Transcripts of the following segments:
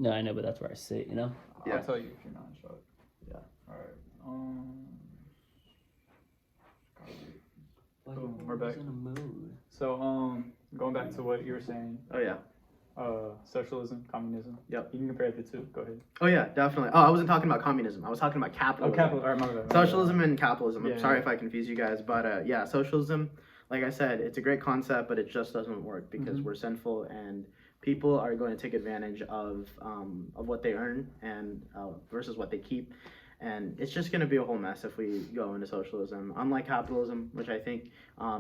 No, I know, but that's where I sit. You know. Yeah. I'll tell you if you're not in Charlotte. Yeah. All right. Boom, we're back. In a mood. So going back to what you were saying. Oh yeah. Socialism, communism. Yep. You can compare the two. Go ahead. Oh yeah, definitely. Oh, I wasn't talking about communism. I was talking about Oh, capitalism. capital. All right, my bad. Socialism and capitalism. Yeah, I'm sorry yeah. if I confuse you guys, but yeah, socialism. Like I said, it's a great concept, but it just doesn't work because we're sinful and people are going to take advantage of what they earn and versus what they keep. And it's just going to be a whole mess if we go into socialism. Unlike capitalism, which I think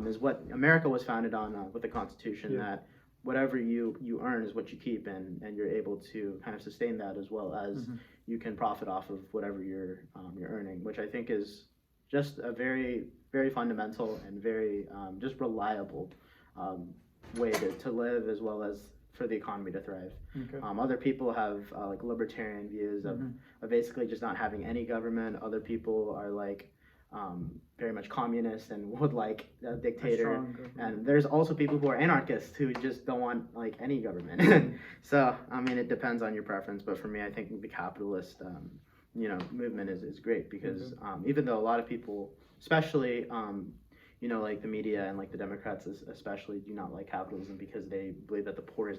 is what America was founded on with the Constitution, that whatever you earn is what you keep, and you're able to kind of sustain that as well as you can profit off of whatever you're earning, which I think is just a very, very fundamental and very just reliable way to live as well as for the economy to thrive. Okay. Other people have like libertarian views of basically just not having any government. Other people are like very much communist and would like a dictator. And there's also people who are anarchists who just don't want like any government. So I mean, it depends on your preference. But for me, I think the capitalist movement is great because even though a lot of people, especially like the media and like the Democrats especially do not like capitalism because they believe that the poor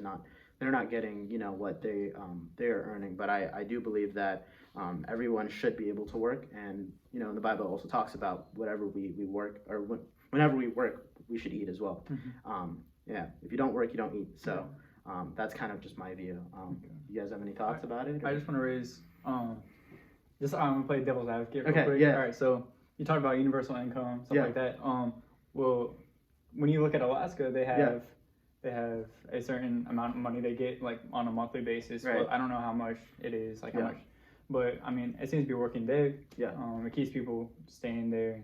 they're not getting what they're earning. But I do believe that everyone should be able to work, and the Bible also talks about whatever we work, or whenever we work we should eat as well. If you don't work you don't eat. So that's kind of just my view. You guys have any thoughts about it? I just want to raise I'm gonna play devil's advocate real Okay, quick. yeah. All right, so you talked about universal income, stuff like that. Well, when you look at Alaska, they have a certain amount of money they get like on a monthly basis. Right. Well, I don't know how much it is, like how much, but I mean it seems to be working big. It keeps people staying there.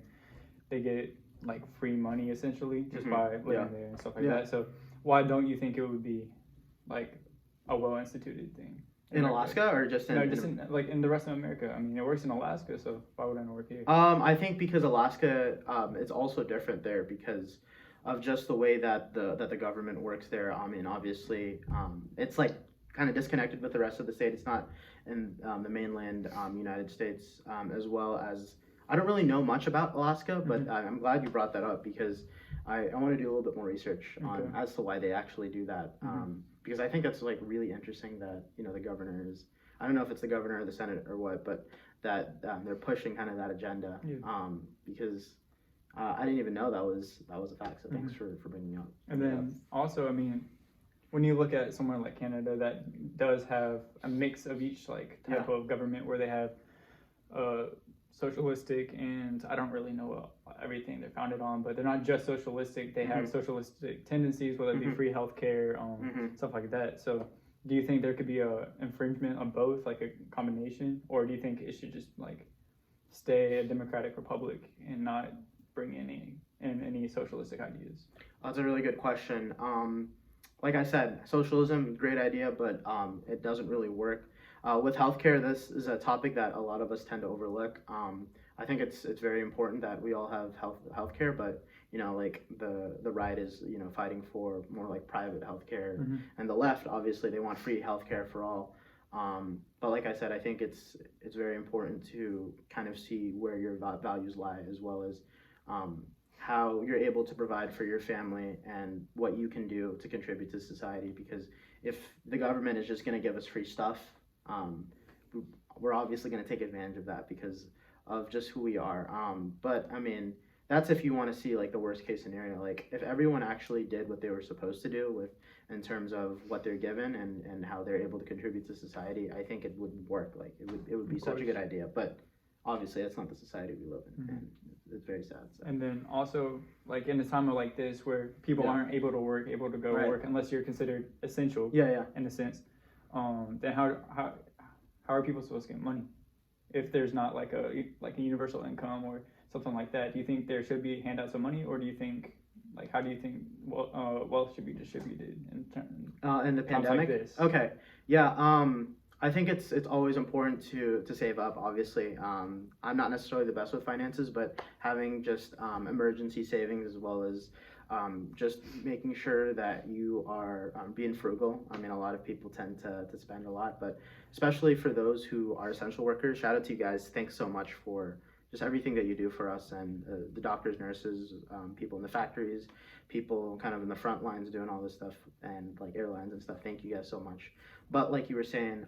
They get like free money essentially just by living there and stuff like that. So why don't you think it would be like a well instituted thing? In Alaska or just in in the rest of America? I mean, it works in Alaska, so why wouldn't it work here? I think because Alaska, it's also different there because of just the way that the government works there. I mean, obviously, it's like kind of disconnected with the rest of the state. It's not in the mainland United States, as well as I don't really know much about Alaska, but I'm glad you brought that up because I want to do a little bit more research on as to why they actually do that. Because I think that's like really interesting that the governor is, I don't know if it's the governor or the Senate or what, but that they're pushing kind of that agenda. Because I didn't even know that was a fact. So thanks for bringing it up. And then also, I mean, when you look at somewhere like Canada, that does have a mix of each like type of government where they have socialistic, and I don't really know everything they're founded on, but they're not just socialistic. They have socialistic tendencies, whether it be free healthcare, stuff like that. So do you think there could be a infringement of both, like a combination, or do you think it should just like stay a democratic republic and not bring any socialistic ideas? That's a really good question. Like I said, socialism, great idea, but it doesn't really work. With healthcare, this is a topic that a lot of us tend to overlook. I think it's very important that we all have healthcare, but like the right is fighting for more like private healthcare, and the left obviously they want free healthcare for all. But like I said, I think it's very important to kind of see where your values lie, as well as how you're able to provide for your family and what you can do to contribute to society. Because if the government is just going to give us free stuff, we're obviously going to take advantage of that because of just who we are. But I mean, that's if you want to see like the worst case scenario. Like if everyone actually did what they were supposed to do in terms of what they're given and how they're able to contribute to society, I think it would work. Like it would be such a good idea. But obviously that's not the society we live in, and it's very sad. So. And then also like in a time of like this where people aren't able to go work unless you're considered essential. In a sense. Then how are people supposed to get money if there's not like a universal income or something like that? Do you think there should be handouts of money, or do you think how do you think wealth should be distributed in the pandemic? Like this? Okay, I think it's always important to save up. Obviously, I'm not necessarily the best with finances, but having just emergency savings as well as just making sure that you are being frugal. I mean, a lot of people tend to spend a lot, but especially for those who are essential workers, shout out to you guys. Thanks so much for just everything that you do for us, and the doctors, nurses, people in the factories, people kind of in the front lines doing all this stuff, and like airlines and stuff. Thank you guys so much. But like you were saying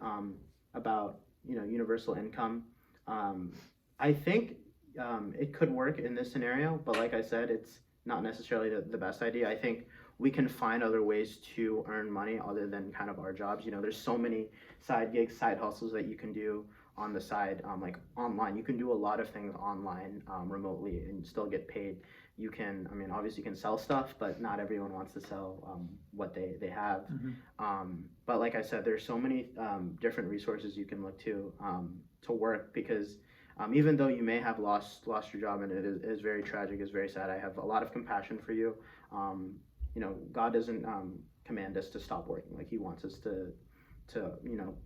about universal income, I think it could work in this scenario, but like I said, it's not necessarily the best idea. I think we can find other ways to earn money other than kind of our jobs. There's so many side gigs, side hustles that you can do on the side, like online. You can do a lot of things online, remotely, and still get paid. You can, obviously you can sell stuff, but not everyone wants to sell what they have. But like I said, there's so many different resources you can look to work, because even though you may have lost your job, and it is very tragic, it's very sad, I have a lot of compassion for you. God doesn't command us to stop working. Like, he wants us to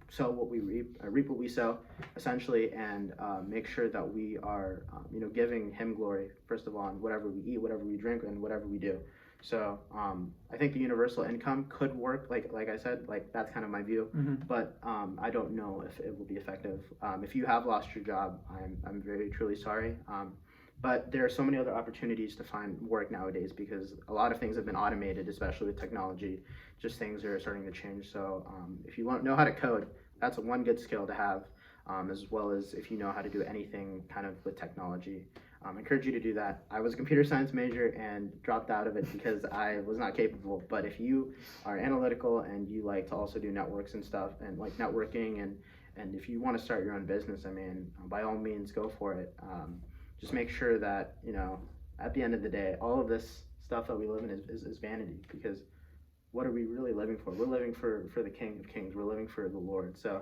sow what we reap what we sow, essentially, and make sure that we are giving him glory first of all in whatever we eat, whatever we drink, and whatever we do. So I think the universal income could work, like I said, like that's kind of my view. But I don't know if it will be effective. If you have lost your job, I'm very truly sorry. But there are so many other opportunities to find work nowadays, because a lot of things have been automated, especially with technology. Just things are starting to change. So if you know how to code, that's one good skill to have, as well as if you know how to do anything kind of with technology. I encourage you to do that. I was a computer science major and dropped out of it because I was not capable. But if you are analytical and you like to also do networks and stuff, and like networking, and if you want to start your own business, by all means, go for it. Just make sure that, at the end of the day, all of this stuff that we live in is vanity, because what are we really living for? We're living for the King of Kings. We're living for the Lord. So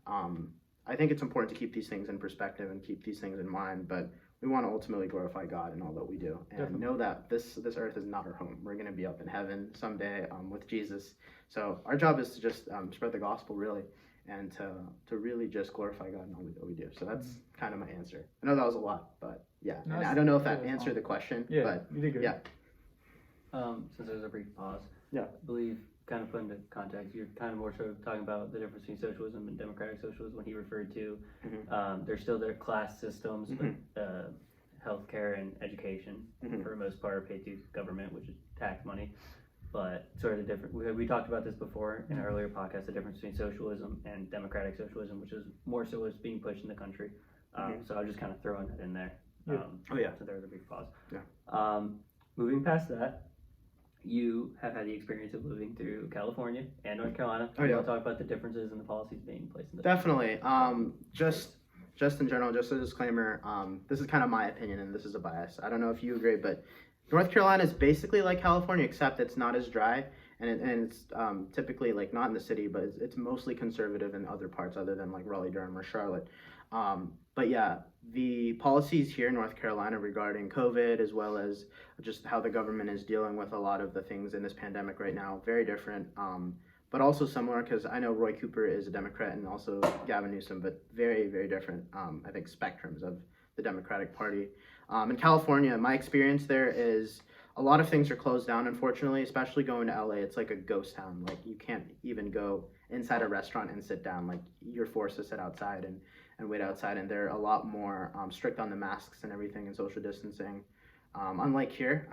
I think it's important to keep these things in perspective and keep these things in mind, but we want to ultimately glorify God in all that we do, and know that this earth is not our home. We're going to be up in heaven someday with Jesus. So our job is to just spread the gospel, really, and to really just glorify God in all that we do. So that's kind of my answer. I know that was a lot, but yeah. No, and I don't know if that answered the question. Yeah, but you did good. Yeah. Since there's a brief pause, yeah, I believe, kind of put into context, you're kind of more so talking about the difference between socialism and democratic socialism, when he referred to there's still their class systems, but healthcare and education for the most part are paid to government, which is tax money. But sort of the different, we talked about this before in an earlier podcast, the difference between socialism and democratic socialism, which is more so what's being pushed in the country. So I was just kind of throwing that in there. So there was a brief pause. Yeah. Moving past that, you have had the experience of living through California and North Carolina. You want to talk about the differences in the policies being placed in the Definitely. Just in general, just a disclaimer, this is kind of my opinion, and this is a bias. I don't know if you agree, but North Carolina is basically like California, except it's not as dry, and it's typically like not in the city, but it's mostly conservative in other parts other than like Raleigh, Durham, or Charlotte. But yeah, the policies here in North Carolina regarding COVID, as well as just how the government is dealing with a lot of the things in this pandemic right now, very different, but also similar, because I know Roy Cooper is a Democrat and also Gavin Newsom, but very, very different, I think, spectrums of the Democratic Party. In California, my experience there is a lot of things are closed down, unfortunately, especially going to LA. It's like a ghost town. Like, you can't even go inside a restaurant and sit down. Like, you're forced to sit outside and wait outside, and they're a lot more strict on the masks and everything and social distancing. Unlike here,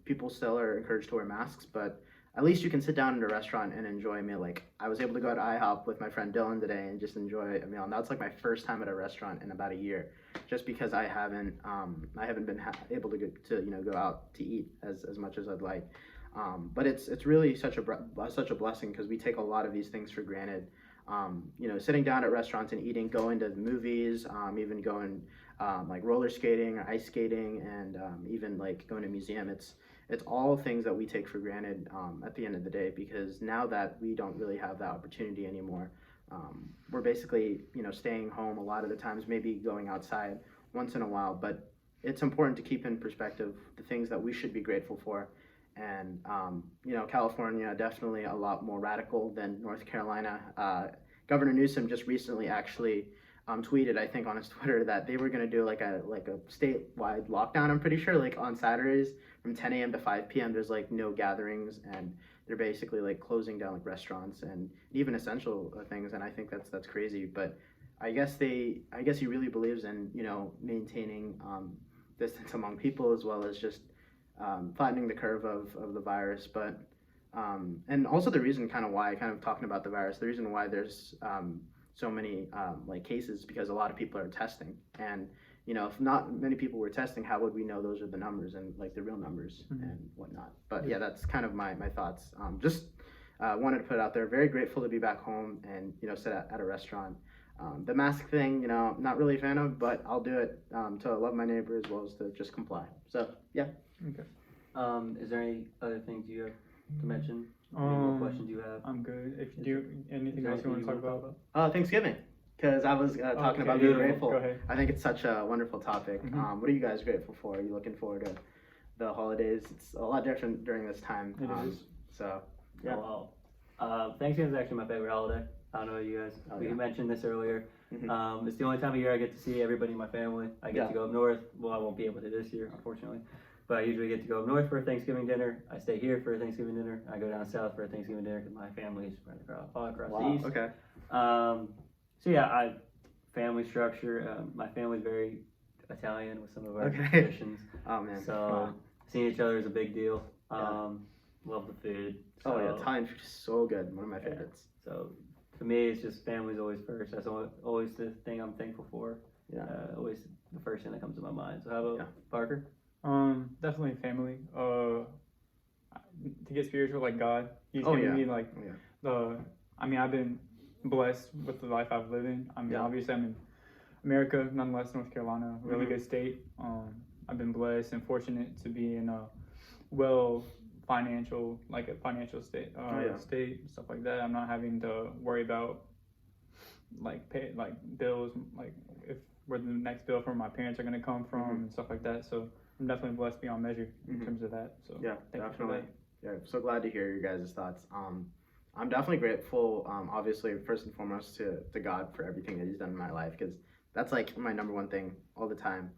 people still are encouraged to wear masks, but at least you can sit down in a restaurant and enjoy a meal. Like, I was able to go to IHOP with my friend Dylan today and just enjoy a meal, and that's like my first time at a restaurant in about a year, just because I haven't been able to go out to eat as much as I'd like. But it's really such a blessing, because we take a lot of these things for granted. Sitting down at restaurants and eating, going to the movies, even going like roller skating or ice skating, and even like going to a museum. It's all things that we take for granted at the end of the day, because now that we don't really have that opportunity anymore, we're basically staying home a lot of the times, maybe going outside once in a while. But it's important to keep in perspective the things that we should be grateful for. And California, definitely a lot more radical than North Carolina. Governor Newsom just recently actually tweeted, I think on his Twitter, that they were gonna do like a statewide lockdown. I'm pretty sure, like on Saturdays from 10 a.m. to 5 p.m. There's like no gatherings, and they're basically like closing down like restaurants and even essential things. And I think that's crazy. But I guess he really believes in maintaining distance among people, as well as just flattening the curve of the virus. But and also the reason kind of why, kind of talking about the virus, the reason why there's so many like cases, because a lot of people are testing. And if not many people were testing, how would we know those are the numbers and like the real numbers and whatnot? But yeah, that's kind of my thoughts. Just wanted to put it out there. Very grateful to be back home and sit at a restaurant. The mask thing, not really a fan of, but I'll do it to love my neighbor as well as to just comply. So yeah. Okay. Is there any other things you have to mention? Any more questions you have? I'm good. If you do anything else you want to talk about? Thanksgiving, because I was talking about being grateful. Go ahead. I think it's such a wonderful topic. What are you guys grateful for? Are you looking forward to the holidays? It's a lot different during this time. It is. So yeah. Well, Thanksgiving is actually my favorite holiday. I don't know you guys. We mentioned this earlier. It's the only time of year I get to see everybody in my family. I get to go up north. Well, I won't be able to this year, unfortunately. But I usually get to go up north for a Thanksgiving dinner. I stay here for a Thanksgiving dinner. I go down south for a Thanksgiving dinner because my family is right all across the east. Okay. So yeah, family structure. My family's very Italian with some of our traditions. Oh man. So seeing each other is a big deal. Love the food. So, Italian food is so good. One of my favorites. So to me, it's just family's always first. That's always the thing I'm thankful for. Yeah. Always the first thing that comes to my mind. So how about Parker? Definitely family. To get spiritual, like God. He's given me like I've been blessed with the life I've lived in. Obviously I'm in America, nonetheless North Carolina, really good state. I've been blessed and fortunate to be in a financial state, state, stuff like that. I'm not having to worry about pay bills, where the next bill from my parents are gonna come from and stuff like that. So I'm definitely blessed beyond measure in terms of that. So yeah, definitely. Yeah, so glad to hear your guys' thoughts. I'm definitely grateful, obviously, first and foremost to God for everything that He's done in my life, because that's like my number one thing all the time.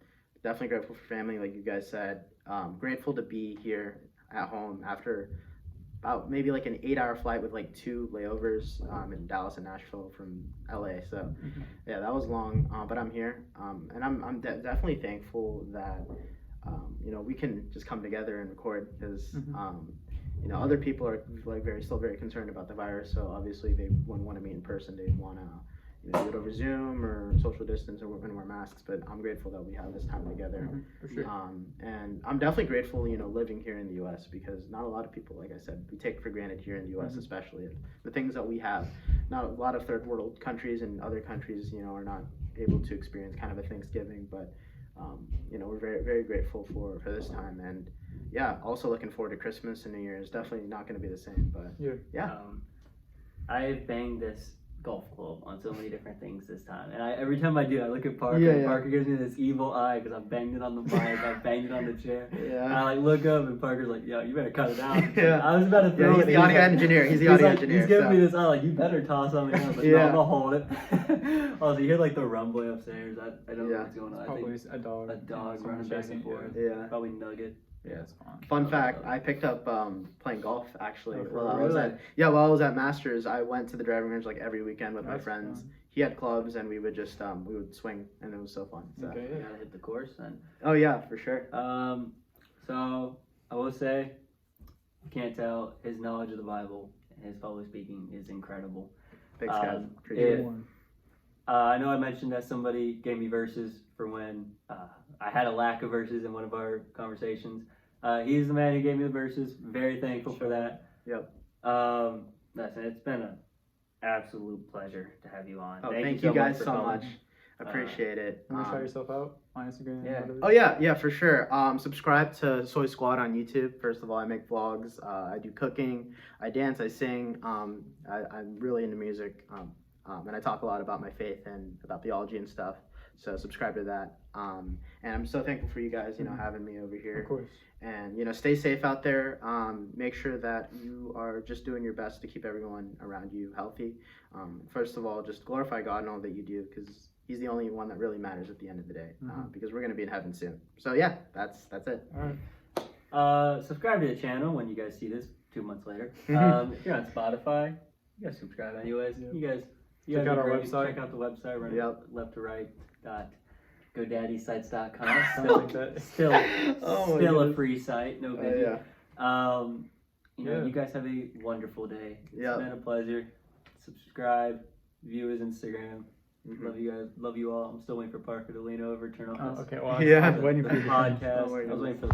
Definitely grateful for family, like you guys said. Grateful to be here at home after about maybe like an 8-hour flight with like 2 layovers in Dallas and Nashville from LA. So yeah, that was long, but I'm here, and I'm definitely thankful that we can just come together and record, because other people are like still very concerned about the virus. So obviously they wouldn't want to meet in person. They'd want to do it over Zoom or social distance or wear masks. But I'm grateful that we have this time together. For sure. And I'm definitely grateful, living here in the U.S., because not a lot of people, like I said, we take for granted here in the U.S. especially the things that we have. Not a lot of third world countries and other countries, are not able to experience kind of a Thanksgiving. But we're very, very grateful for this time. And yeah, also looking forward to Christmas and New Year's. Definitely not going to be the same, but yeah. I've banged this golf club on so many different things this time, and every time I do, I look at Parker. And Parker gives me this evil eye because I banged it on the mic, I banged it on the chair. And I look up, and Parker's like, "Yo, you better cut it out." I was about to throw it. He's the audio engineer. He's the audio engineer. He's giving me this eye, like, "You better toss something else." Like, no, I'm gonna hold it. Also, you hear like the rumbling upstairs. I don't know what's going on. Probably a dog. A dog running back and forth. Yeah. Probably Nugget. Yeah, it's fun. Fun fact: I picked up playing golf actually. While I was at Masters, I went to the driving range like every weekend with my friends. Fun. He had clubs, and we would just we would swing, and it was so fun. So. Okay, you gotta hit the course then. Oh yeah, for sure. So I will say, you can't tell, his knowledge of the Bible and his public speaking is incredible. Thanks, guys. Appreciate it. I know I mentioned that somebody gave me verses for when I had a lack of verses in one of our conversations. He's the man who gave me the verses. Very thankful for that. Yep. Listen, it's been an absolute pleasure to have you on. Oh, thank you guys so much. Appreciate it. You want to try yourself out on Instagram? Yeah. Oh yeah, for sure. Subscribe to Soy Squad on YouTube. First of all, I make vlogs. I do cooking. I dance. I sing. I'm really into music. And I talk a lot about my faith and about theology and stuff. So subscribe to that. And I'm so thankful for you guys, having me over here. Of course. And, stay safe out there. Make sure that you are just doing your best to keep everyone around you healthy. First of all, just glorify God in all that you do, because he's the only one that really matters at the end of the day, Mm-hmm. because we're gonna be in heaven soon. So yeah, that's it. All right. Subscribe to the channel when you guys see this 2 months later. If you're on Spotify, you guys subscribe anyways. Yep. You Check guys out are our great. website. Check out the website. Run Yep. left to right. GoDaddySites.com. Something like that. Still Oh my a goodness. free site. No biggie. Yeah. You guys have a wonderful day. It's Yep. been a pleasure. Subscribe. View his Instagram. Mhm. Love you guys. Love you all. I'm still waiting for Parker to lean over, turn off Oh, this okay. Well, Yeah. I was waiting the for you. podcast. Oh my I was waiting goodness. for the